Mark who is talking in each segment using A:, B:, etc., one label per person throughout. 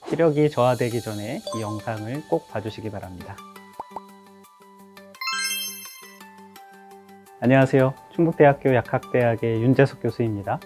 A: 시력이 저하되기 전에 이 영상을 꼭 봐주시기 바랍니다. 안녕하세요. 충북대학교 약학대학의 윤재석 교수입니다.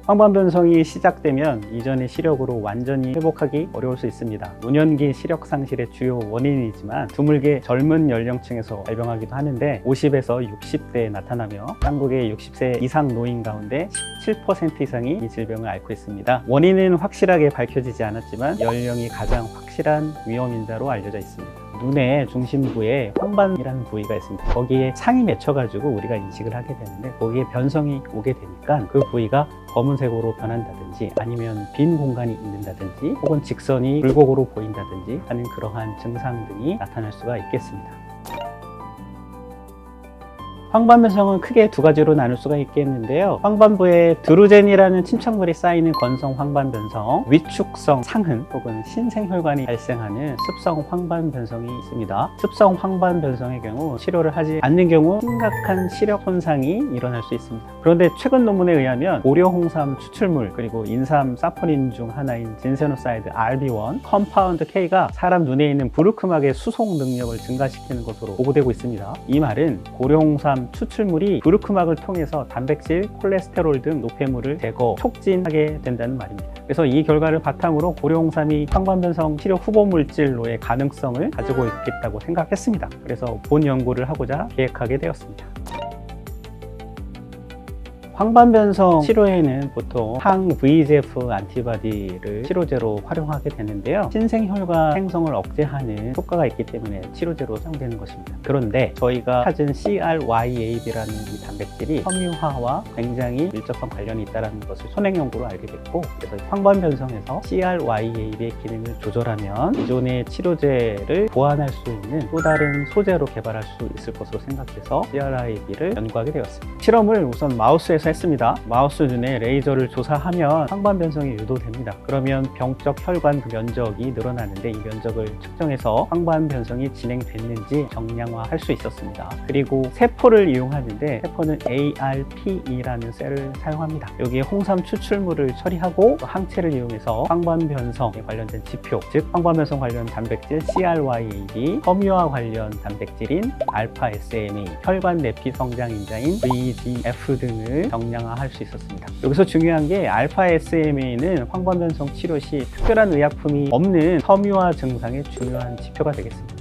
A: 황반변성이 시작되면 이전의 시력으로 완전히 회복하기 어려울 수 있습니다. 노년기 시력 상실의 주요 원인이지만 드물게 젊은 연령층에서 발병하기도 하는데 50에서 60대에 나타나며 한국의 60세 이상 노인 가운데 17% 이상이 이 질병을 앓고 있습니다. 원인은 확실하게 밝혀지지 않았지만 연령이 가장 확실한 위험인자로 알려져 있습니다. 눈의 중심부에 황반이라는 부위가 있습니다. 거기에 창이 맺혀가지고 우리가 인식을 하게 되는데 거기에 변성이 오게 되니까 그 부위가 검은색으로 변한다든지 아니면 빈 공간이 있는다든지 혹은 직선이 굴곡으로 보인다든지 하는 그러한 증상 등이 나타날 수가 있겠습니다. 황반변성은 크게 두 가지로 나눌 수가 있겠는데요. 황반부에 드루젠이라는 침착물이 쌓이는 건성 황반변성, 위축성 상흔 혹은 신생혈관이 발생하는 습성 황반변성이 있습니다. 습성 황반변성의 경우 치료를 하지 않는 경우 심각한 시력 손상이 일어날 수 있습니다. 그런데 최근 논문에 의하면 고려홍삼 추출물 그리고 인삼 사포닌 중 하나인 진세노사이드 RB1 컴파운드 K가 사람 눈에 있는 브루크막의 수송 능력을 증가시키는 것으로 보고되고 있습니다. 이 말은 고려홍삼 추출물이 브루크막을 통해서 단백질, 콜레스테롤 등 노폐물을 제거, 촉진하게 된다는 말입니다. 그래서 이 결과를 바탕으로 고려홍삼이 황반변성 치료 후보 물질로의 가능성을 가지고 있겠다고 생각했습니다. 그래서 본 연구를 하고자 계획하게 되었습니다. 황반변성 치료에는 보통 항VEGF 안티바디를 치료제로 활용하게 되는데요. 신생혈관 생성을 억제하는 효과가 있기 때문에 치료제로 사용되는 것입니다. 그런데 저희가 찾은 CRYAB라는 이 단백질이 섬유화와 굉장히 밀접한 관련이 있다는 것을 손행 연구로 알게 됐고, 그래서 황반변성에서 CRYAB의 기능을 조절하면 기존의 치료제를 보완할 수 있는 또 다른 소재로 개발할 수 있을 것으로 생각해서 CRYAB를 연구하게 되었습니다. 실험을 우선 마우스에서 했습니다. 마우스 눈에 레이저를 조사하면 황반변성이 유도됩니다. 그러면 병적 혈관 면적이 늘어나는데 이 면적을 측정해서 황반변성이 진행됐는지 정량화할 수 있었습니다. 그리고 세포를 이용하는데 세포는 ARPE라는 셀을 사용합니다. 여기에 홍삼 추출물을 처리하고 항체를 이용해서 황반변성에 관련된 지표, 즉 황반변성 관련 단백질 CRYAB, 섬유화 관련 단백질인 알파 SMA, 혈관 내피 성장인자인 VEGF 등을 정량화할 수 있었습니다. 여기서 중요한 게 알파 SMA는 황반변성 치료 시 특별한 의약품이 없는 섬유화 증상의 중요한 지표가 되겠습니다.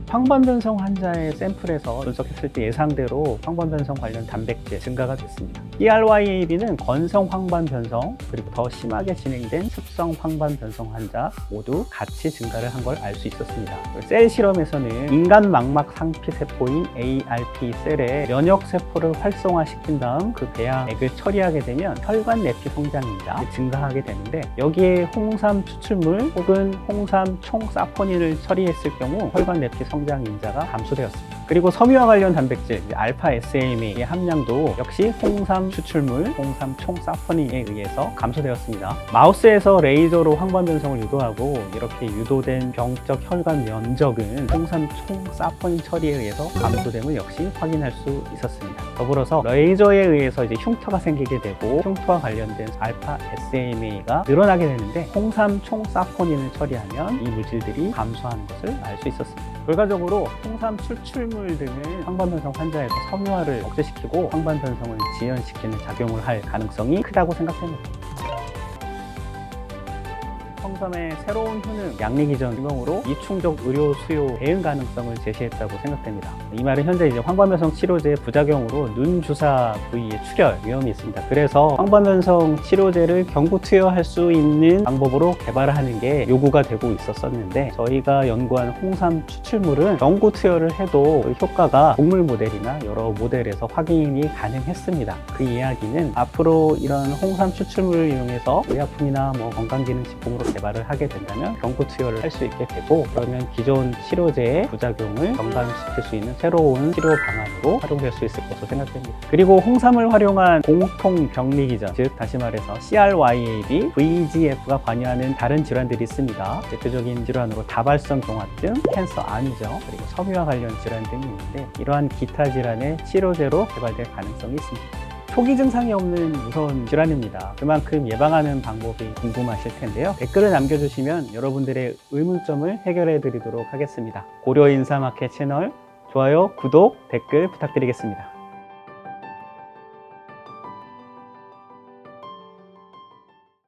A: 황반변성 환자의 샘플에서 분석했을 때 예상대로 황반변성 관련 단백질 증가가 됐습니다. CRYAB는 건성 황반변성 그리고 더 심하게 진행된 습성 황반변성 환자 모두 같이 증가를 한 걸 알 수 있었습니다. 셀 실험에서는 인간 망막 상피 세포인 ARP 셀에 면역 세포를 활성화시킨 다음 그 배양액을 처리하게 되면 혈관 내피 성장인자 증가하게 되는데, 여기에 홍삼 추출물 혹은 홍삼 총사포닌을 처리했을 경우 혈관 내피 성장인자가 감소되었습니다. 그리고 섬유화 관련 단백질 알파 SMA의 함량도 역시 홍삼 추출물, 홍삼 총사포닌에 의해서 감소되었습니다. 마우스에서 레이저로 황반변성을 유도하고 이렇게 유도된 병적 혈관 면적은 홍삼 총사포닌 처리에 의해서 감소됨을 역시 확인할 수 있었습니다. 더불어서 레이저에 의해서 이제 흉터가 생기게 되고 흉터와 관련된 알파 SMA가 늘어나게 되는데 홍삼 총사포닌을 처리하면 이 물질들이 감소하는 것을 알 수 있었습니다. 결과적으로 홍삼 추출물 등은 황반변성 환자에서 섬유화를 억제시키고 황반변성을 지연시키는 작용을 할 가능성이 크다고 생각됩니다. 홍삼의 새로운 효능, 양리기전 유명으로 이충족 의료 수요 대응 가능성을 제시했다고 생각됩니다. 이 말은 현재 이제 황반변성 치료제의 부작용으로 눈 주사 부위의 출혈 위험이 있습니다. 그래서 황반변성 치료제를 경구 투여할 수 있는 방법으로 개발하는 게 요구가 되고 있었는데, 저희가 연구한 홍삼 추출물은 경구 투여를 해도 그 효과가 동물 모델이나 여러 모델에서 확인이 가능했습니다. 그 이야기는 앞으로 이런 홍삼 추출물을 이용해서 의약품이나 건강기능식품으로 개발 개발을 하게 된다면 경구 투여를 할 수 있게 되고, 그러면 기존 치료제의 부작용을 경감시킬 수 있는 새로운 치료 방안으로 활용될 수 있을 것으로 생각됩니다. 그리고 홍삼을 활용한 공통병리기전, 즉 다시 말해서 CRYAB, VEGF가 관여하는 다른 질환들이 있습니다. 대표적인 질환으로 다발성 경화증, 캔서 암이죠. 그리고 섬유와 관련 질환 등이 있는데, 이러한 기타 질환의 치료제로 개발될 가능성이 있습니다. 초기 증상이 없는 무서운 질환입니다. 그만큼 예방하는 방법이 궁금하실 텐데요. 댓글을 남겨주시면 여러분들의 의문점을 해결해 드리도록 하겠습니다. 고려인사마켓 채널 좋아요, 구독, 댓글 부탁드리겠습니다.